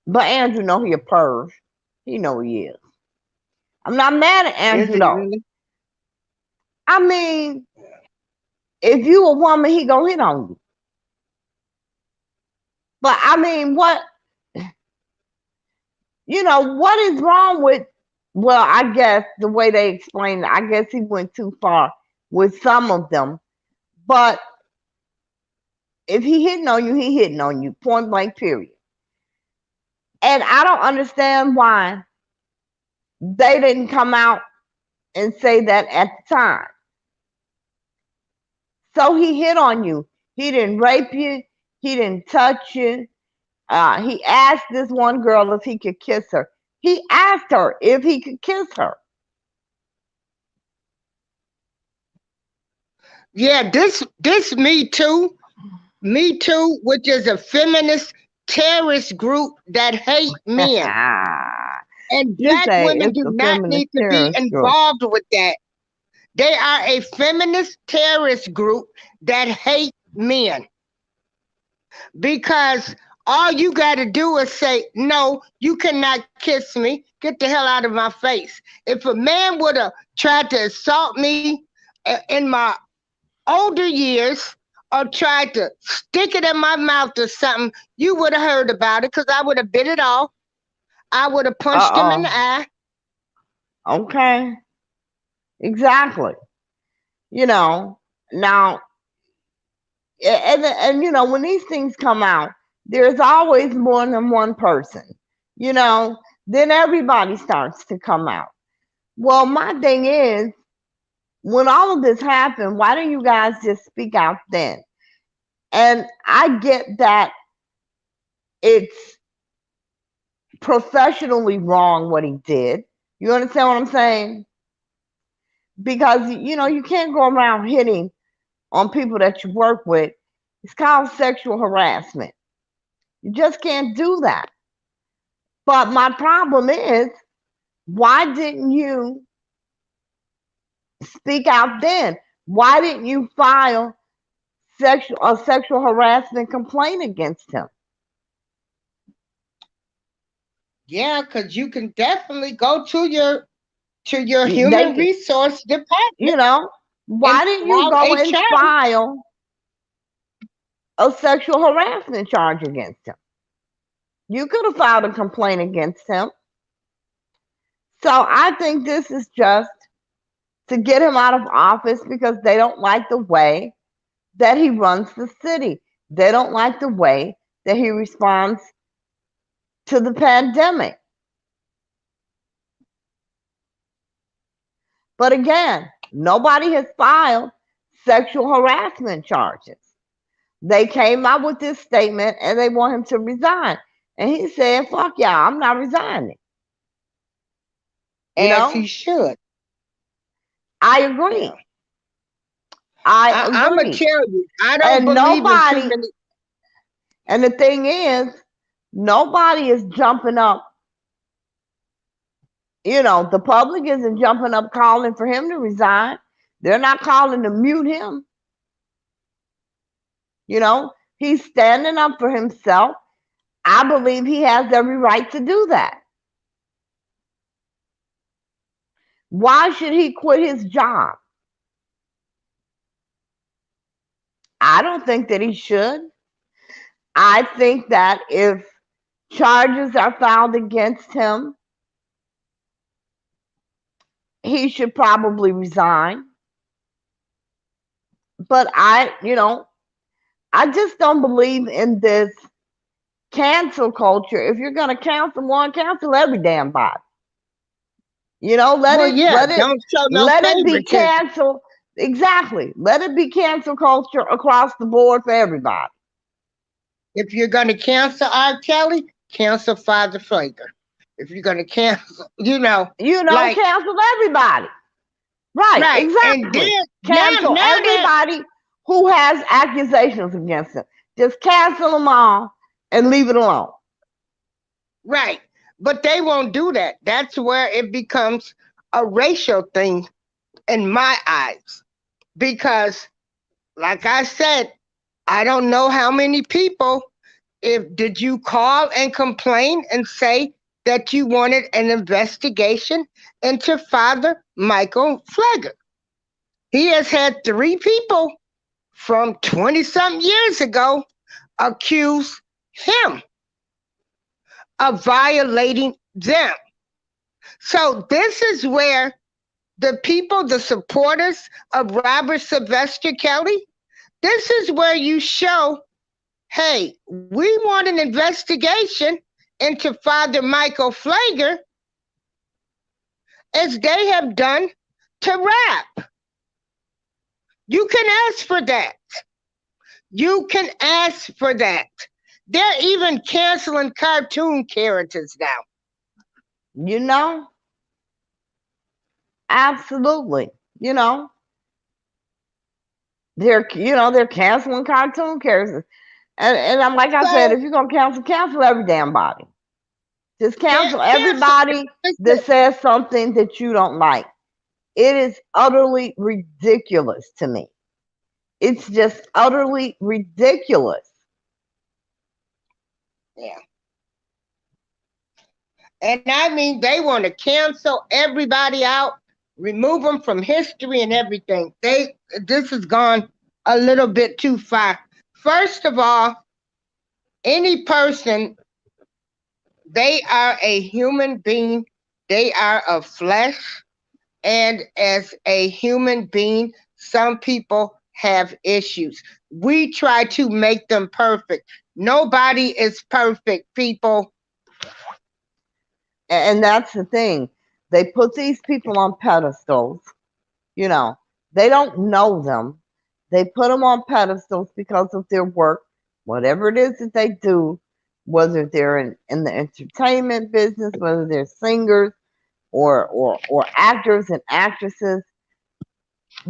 but Andrew know he a perv. He know he is. I'm not mad at is Andrew he though. really? I mean, if you a woman, he gonna hit on you. But I mean, what is wrong with, well, I guess the way they explain it, I guess he went too far with some of them. But if he hitting on you, he hitting on you, point blank, period. And I don't understand why they didn't come out and say that at the time. So he hit on you. He didn't rape you. He didn't touch you. He asked this one girl if he could kiss her. He asked her if he could kiss her. Yeah, this Me Too, which is a feminist terrorist group that hate men. And You black say women it's do a not feminist need to be terrorist group. involved with that. They are a feminist terrorist group that hate men because all you got to do is say, no, you cannot kiss me. Get the hell out of my face. If a man would have tried to assault me in my older years or tried to stick it in my mouth or something, you would have heard about it because I would have bit it off. I would have punched him in the Uh eye. oh. Okay. Exactly. You know, now, and you know, when these things come out, there's always more than one person, you know, then everybody starts to come out. Well, my thing is, when all of this happened, why don't you guys just speak out then? And I get that it's professionally wrong what he did. You understand what I'm saying? Because, you know, you can't go around hitting on people that you work with. It's called sexual harassment. You just can't do that. But my problem is, why didn't you speak out then? Why didn't you file a sexual harassment complaint against him? Yeah, because you can definitely go to your They human can, resource you department know, and why didn't you file go a and charge. file a sexual harassment charge against him? You could have filed a complaint against him. So I think this is just to get him out of office because they don't like the way that he runs the city. They don't like the way that he responds to the pandemic. But again, nobody has filed sexual harassment charges. They came out with this statement and they want him to resign. And he said, fuck y'all, I'm not resigning. You As know, he should. I Yeah. agree. I I'm going to agree. tell you, I don't And believe in too nobody, many. and the thing is, nobody is jumping up. You know, the public isn't jumping up calling for him to resign. They're not calling to mute him. You know, he's standing up for himself. I believe he has every right to do that. Why should he quit his job? I don't think that he should. I think that if charges are filed against him, he should probably resign. But I just don't believe in this cancel culture. If you're going to cancel one, cancel every damn body. You know, Well, yeah, don't show no let it be favoritism. canceled. Exactly. Let it be cancel culture across the board for everybody. If you're going to cancel R. Kelly, cancel Father Flager. If you're going to cancel, You know, like, cancel everybody. Right, right. And exactly. then, Cancel now that, everybody who has accusations against them. Just cancel them all and leave it alone. right. But they won't do that. That's where it becomes a racial thing in my eyes. Because, like I said, I don't know how many people, if did you call and complain and say that you wanted an investigation into Father Michael Fleger? He has had three people from 20 something years ago accuse him of violating them. So this is where the people, the supporters of Robert Sylvester Kelly, this is where you show, hey, we want an investigation into Father Michael Flager as they have done to Rap. You can ask for that. You can ask for that. They're even canceling cartoon characters now. You know, absolutely. You know, they're canceling cartoon characters. And I'm like I said, So if you're gonna cancel every damn body. Just cancel cancel. everybody that Listen, says something that you don't like. It is utterly ridiculous to me. It's just utterly ridiculous. yeah. And I mean, they want to cancel everybody out, remove them from history and everything. This has gone a little bit too far. First of all, any person, they are a human being. They are of flesh. And as a human being, some people have issues. We try to make them perfect. Nobody is perfect, people. And that's the thing. They put these people on pedestals. You know, they don't know them. They put them on pedestals because of their work, whatever it is that they do, whether they're in the entertainment business, whether they're singers or actors and actresses.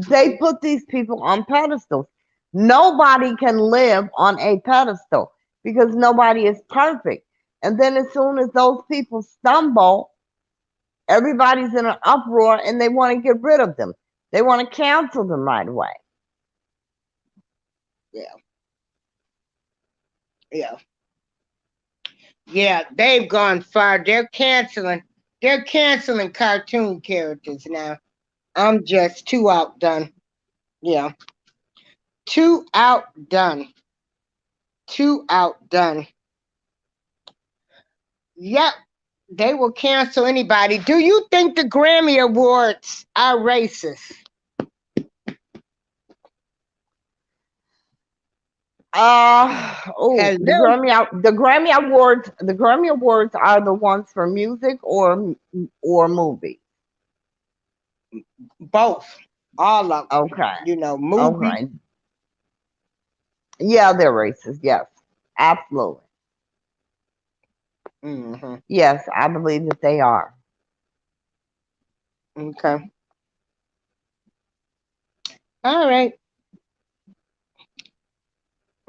They put these people on pedestals. Nobody can live on a pedestal because nobody is perfect. And then as soon as those people stumble, everybody's in an uproar and they want to get rid of them. They want to cancel them right away. Yeah, yeah, yeah. They've gone far. They're canceling cartoon characters now. I'm just too outdone. Yeah, too outdone. Too outdone. Yep, they will cancel anybody. Do you think the Grammy Awards are racist? Hello, The Grammy Awards are the ones for music or movie. both, all of them. Okay. Movie. Okay. Yeah, they're racist. Yes. Absolutely. Hmm. Yes, I believe that they are. Okay. All right.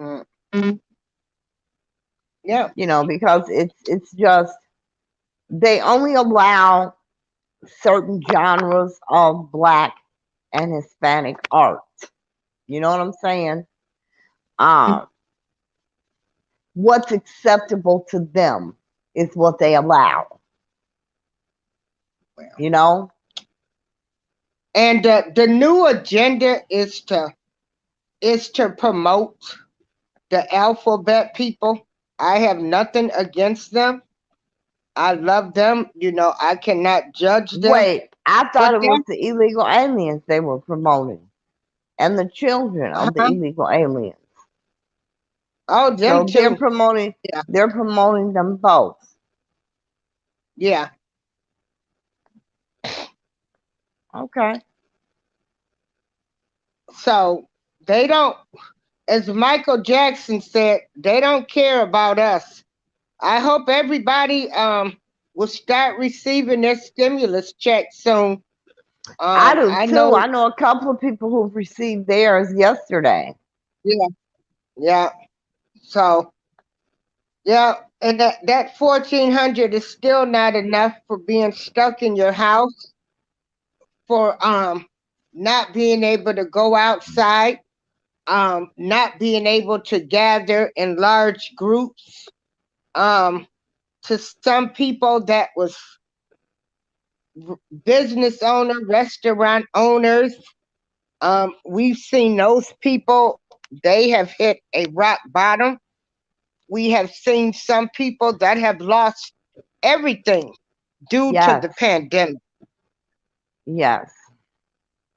Mm. Yep. Because it's just they only allow certain genres of black and Hispanic art. You know what I'm saying? Um, what's acceptable to them is what they allow. Well, You know? and the new agenda is to promote the alphabet people. I have nothing against them. I love them. I cannot judge them. Wait, I thought But it was the illegal aliens they were promoting and the children of the uh-huh. illegal aliens. Oh, them So they're too. promoting Yeah, they're promoting them both. yeah. Okay. So they don't, as Michael Jackson said, they don't care about us. I hope everybody will start receiving their stimulus check soon. I do I too. know. I know a couple of people who've received theirs yesterday. Yeah, yeah. So yeah, and that 1,400 is still not enough for being stuck in your house, for not being able to go outside, not being able to gather in large groups. Um, to some people that was business owner, restaurant owners. We've seen those people, they have hit a rock bottom. We have seen some people that have lost everything due to Yes. the pandemic. Yes.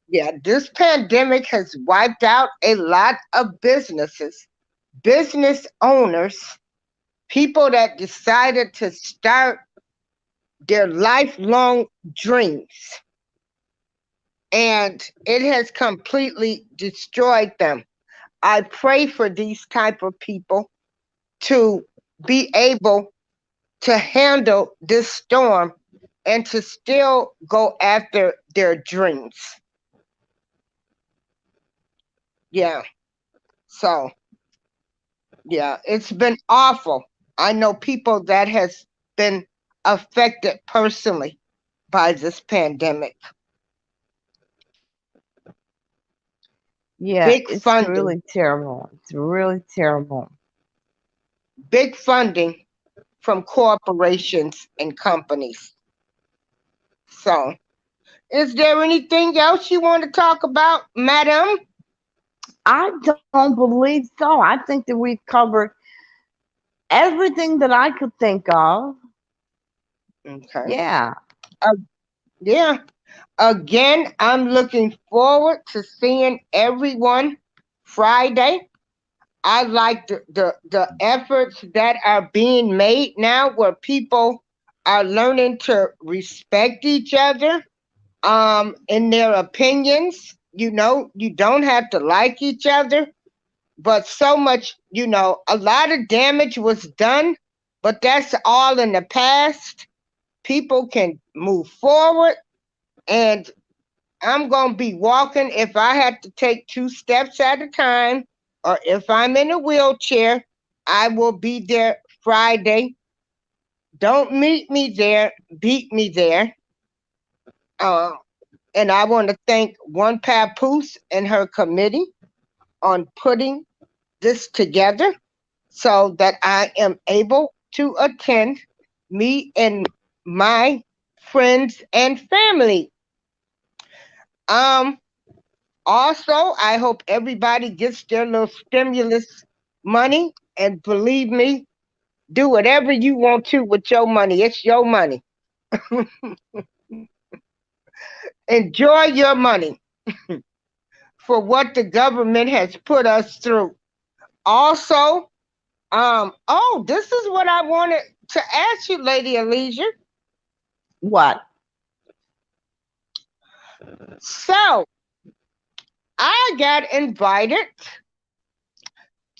Yeah, this pandemic has wiped out a lot of businesses, business owners, people that decided to start their lifelong dreams. And it has completely destroyed them. I pray for these type of people to be able to handle this storm and to still go after their dreams. Yeah. So, yeah, it's been awful. I know people that has been affected personally by this pandemic. Yeah, Big it's funding, really terrible. It's really terrible. big funding from corporations and companies. So, is there anything else you want to talk about, madam? I don't believe so. I think that we've covered everything that I could think of. Okay. Yeah. Uh, yeah. Again, I'm looking forward to seeing everyone Friday. I like the efforts that are being made now where people are learning to respect each other in their opinions. You know, you don't have to like each other, but so much, a lot of damage was done, but that's all in the past. People can move forward, and I'm going to be walking if I have to take 2 steps at a time, or if I'm in a wheelchair, I will be there Friday. Don't meet me there, beat me there. Uh, and I want to thank One Papoose and her committee on putting this together so that I am able to attend, me and my friends and family. Um, Also, I hope everybody gets their little stimulus money. And believe me, do whatever you want to with your money. It's your money. Enjoy your money for what the government has put us through. Also, this is what I wanted to ask you, Lady Alicia. What? So, I got invited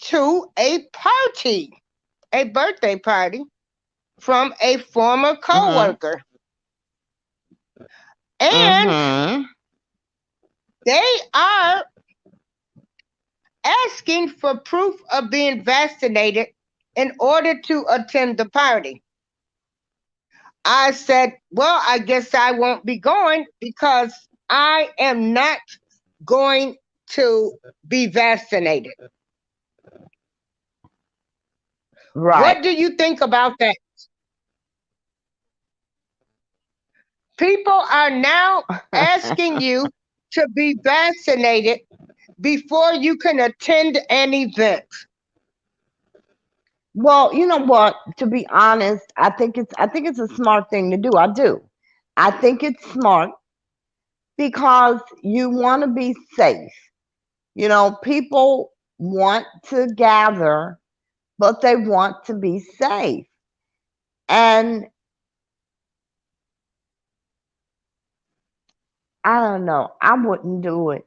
to a birthday party from a former Mhm. coworker. And Mhm. they are asking for proof of being vaccinated in order to attend the party. I said, well, I guess I won't be going because I am not going to be vaccinated. Right. What do you think about that? People are now asking you to be vaccinated before you can attend an event. Well, you know what? To be honest, I think it's a smart thing to do. I do. I think it's smart because you want to be safe. People want to gather, but they want to be safe. And I don't know. I wouldn't do it.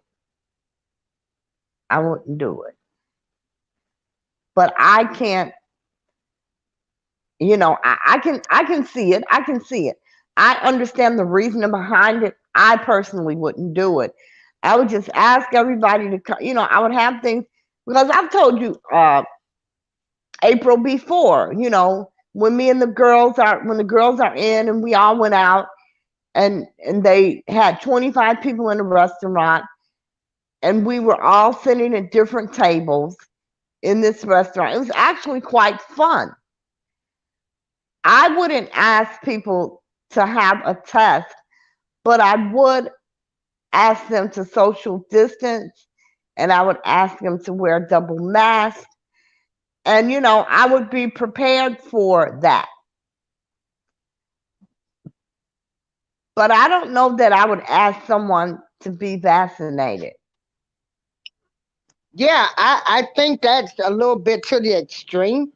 I wouldn't do it. But I can't, I can see it. I can see it. I understand the reasoning behind it. I personally wouldn't do it. I would just ask everybody to come. I would have things because I've told you, April, before, when the girls are in and we all went out and they had 25 people in the restaurant and we were all sitting at different tables in this restaurant. It was actually quite fun. I wouldn't ask people to have a test, but I would ask them to social distance and I would ask them to wear double masks. And, I would be prepared for that. But I don't know that I would ask someone to be vaccinated. Yeah, I think that's a little bit to the extreme.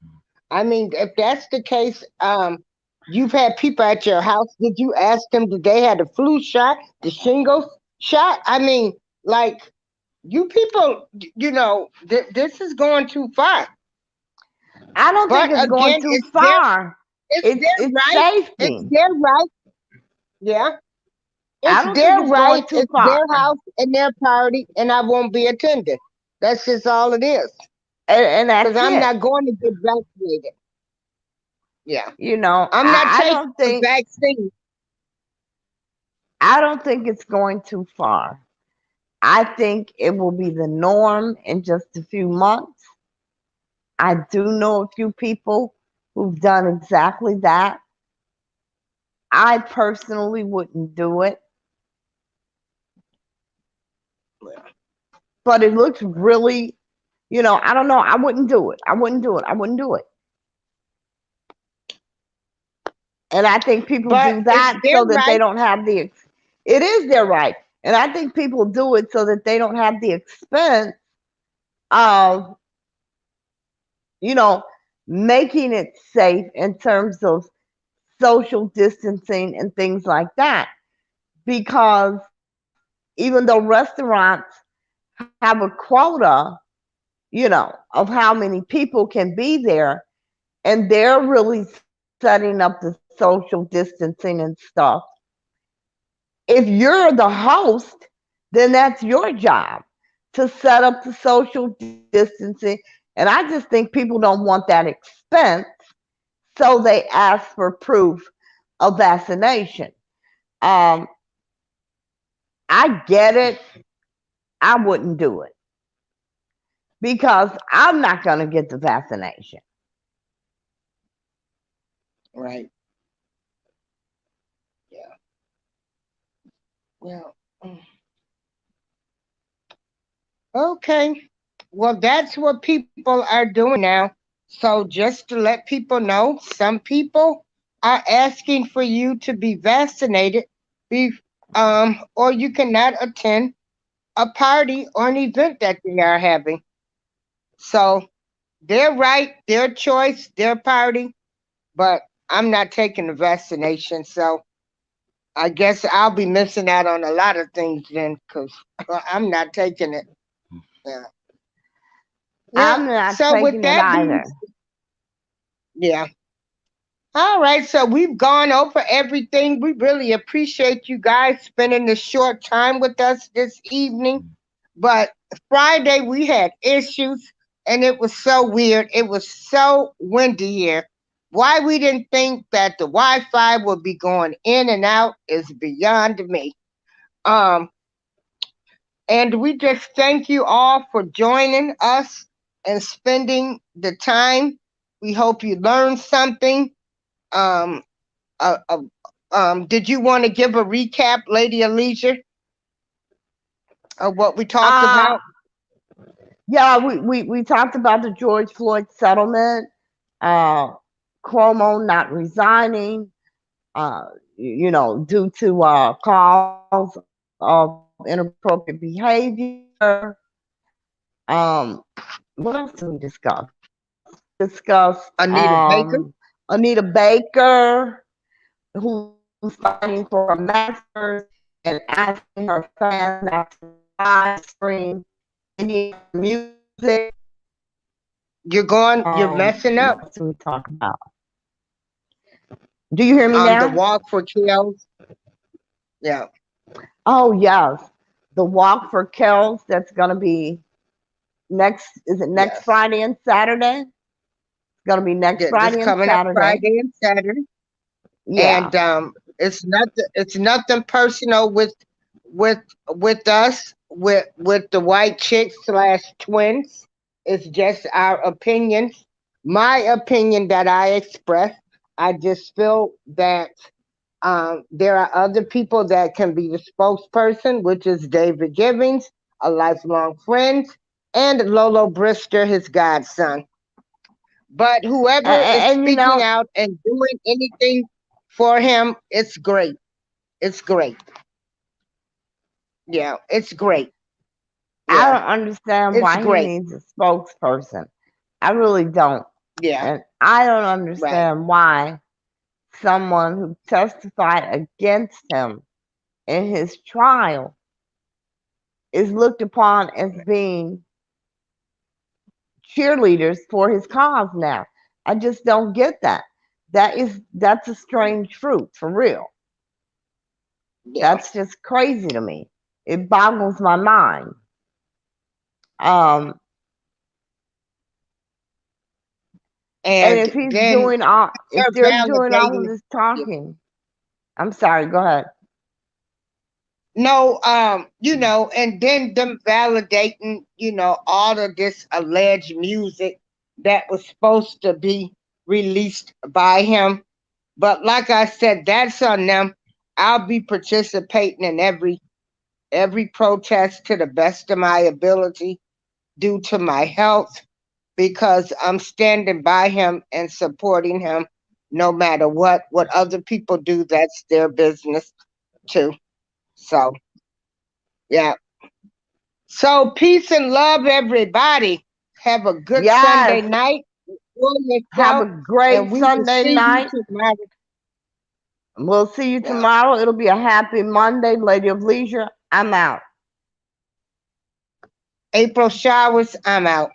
I mean, if that's the case, you've had people at your house. Did you ask them did they had the flu shot, the shingles shot? I mean, like, You people, this is going too far. I don't think But it's going again, too far. it's their It's right. It's safety. their right. Yeah. I It's don't think their it's going right. too It's far. their house and their party, and I won't be attending. That's just all it is. And Because that's I'm it. not going to get vaccinated. Yeah. You know, I'm not I taking don't the think vaccine. it's going too far. I think it will be the norm in just a few months. I do know a few people who've done exactly that. I personally wouldn't do it, but it looks really, I don't know. I wouldn't do it. I wouldn't do it. I wouldn't do it. And I think people But do it's that their so that they right. don't have it is their right. And I think people do it so that they don't have the expense of, you know, making it safe in terms of social distancing and things like that. Because even though restaurants have a quota, of how many people can be there, and they're really setting up the social distancing and stuff. If you're the host, then that's your job to set up the social distancing. And I just think people don't want that expense, so they ask for proof of vaccination. Um, I get it. I wouldn't do it because I'm not going to get the vaccination. Right. Yeah. Well, okay. Well, that's what people are doing now. So just to let people know, some people are asking for you to be vaccinated, be or you cannot attend a party or an event that they are having. So their right, their choice, their party, but I'm not taking the vaccination. So I guess I'll be missing out on a lot of things then because I'm not taking it. Yeah. Yeah. I'm not So with taking it that being, either. yeah. All right. So we've gone over everything. We really appreciate you guys spending this short time with us this evening. But Friday we had issues and it was so weird. It was so windy here. Why we didn't think that the Wi-Fi would be going in and out is beyond me. Um, and we just thank you all for joining us and spending the time. We hope you learned something. Um, uh, uh, did you want to give a recap, Lady Alicia, of what we talked Uh, about? yeah, we talked about the George Floyd settlement, uh, Cuomo not resigning, due to calls of inappropriate behavior. Um, what else did we discuss? We discussed Anita Baker. Anita Baker, who's fighting for a master's and asking her fans not to live stream any of her music. You're messing What up. else did we talk about? Do you hear me The now? walk for Kellz. Yeah, Oh yes, the walk for Kellz. That's gonna be next. Is it next yes. Friday and Saturday? It's gonna be next This Friday and coming up Saturday. Friday and Saturday, Yeah. and it's nothing personal with with us with the white chicks slash twins. It's just our opinions. My opinion that I express. I just feel that there are other people that can be the spokesperson, which is David Givens, a lifelong friend, and Lolo Brister, his godson. But whoever is And, speaking out and doing anything for him, it's great. It's great. Yeah, it's great. I Yeah, don't understand it's why he great. needs a spokesperson. I really don't. Yeah, And I don't right. understand why someone who testified against him in his trial is looked upon as being cheerleaders for his cause now. I just don't get that. That's a strange fruit for real. Yeah. That's just crazy to me. It boggles my mind. Um, and And if he's then doing all, if they're they're doing all of validating. this talking, I'm sorry. Go ahead. No, and then them validating, all of this alleged music that was supposed to be released by him. But like I said, that's on them. I'll be participating in every protest to the best of my ability due to my health because I'm standing by him and supporting him no matter what. What other people do, that's their business too. So, yeah. So, peace and love, everybody. Have a good Sunday Yes. night. Enjoy Have yourself, a great and we will Sunday see you night. tomorrow. We'll see you Yeah. tomorrow. It'll be a happy Monday, Lady of Leisure. I'm out. April Showers, I'm out.